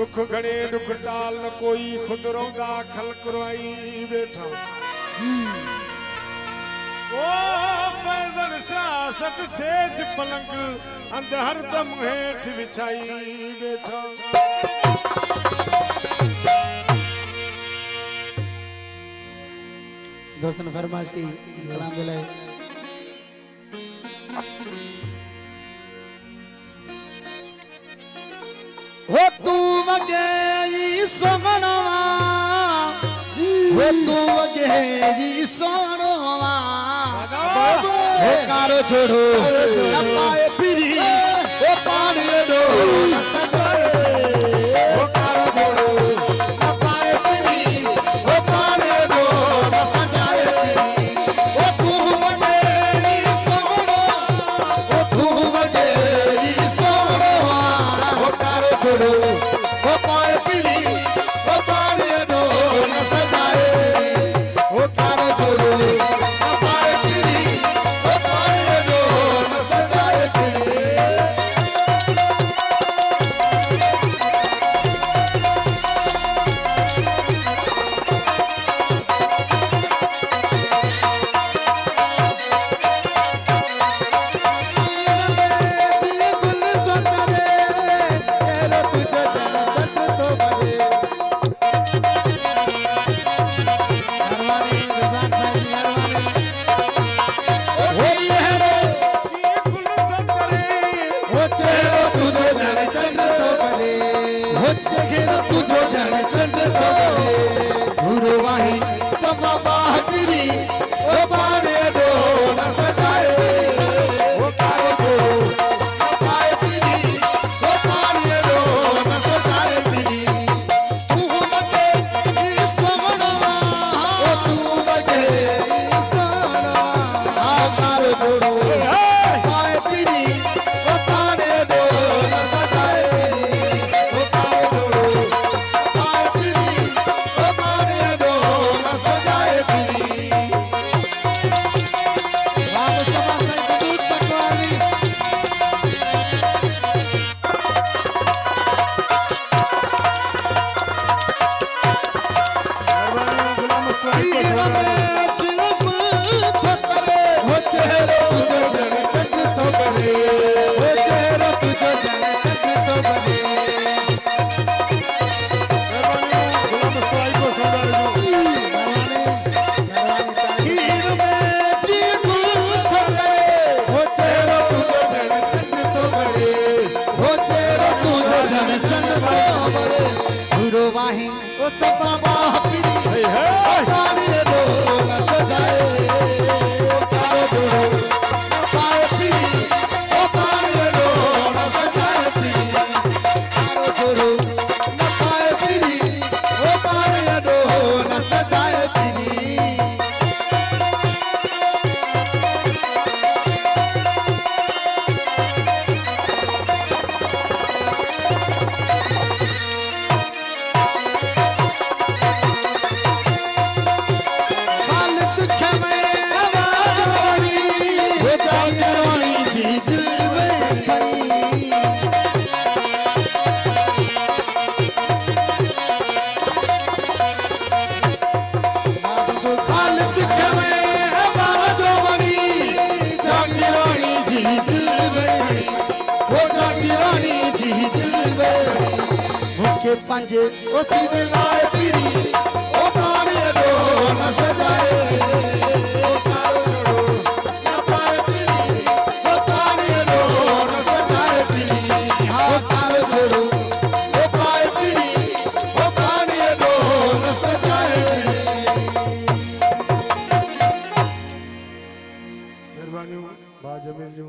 दुख घड़े दुख टाल न कोई खुद रोंदा खलक रोई बैठा ओ फैजन शाह सट सेज पलंग अंध हरदम हेठ विछाई बैठा दोस्तों ने फरमाइश की कलाम दिलाए हो तू वगे सोनवा हो तू वगे सोनवा हो कारो छोड़ो न पाए फिरी ओ पानी दो न सजाए हो कारो छोड़ो न पाए फिरी ओ पानी दो न सजाए ओ तू वगे सोनवा ओ तू वगे सोनवा हो कारो छोड़ो ओ पाए फिरी ओ पानी दो न सजाए ओ कारो छोड़ो न पाए फिरी ओ पानी दो न सजाए फिरी तुझो जन चंद तो गुरुवाही समा बाहरी ओ बाणे दो न सजाए ओ कारो दो पाए फिरी ओ बाणे दो न सजाए फिरी तू मगे ई सोनवा ओ तू मगे ई सोनवा आ कारो दो पाए फिरी ओ बाणे दो न सजाए ओ कारो दो गुरुवाही ओ सफा बाहरी पानी दो न सजाए ओ कारो दो पाए फिरी ओ पानी दो न सजाए फिरी कारो दो न पाए फिरी ओ पानी दो न सजाए फिरी के पंजे ओ सीधे लाए फिरी ओ पानी दो न सजाए ओ कारो छोड़ो न पाए फिरी ओ पानी दो न सजाए फिरी ओ कारो छोड़ो ओ पाए फिरी ओ पानी दो न सजाए मेहरबानी बाज मिल जो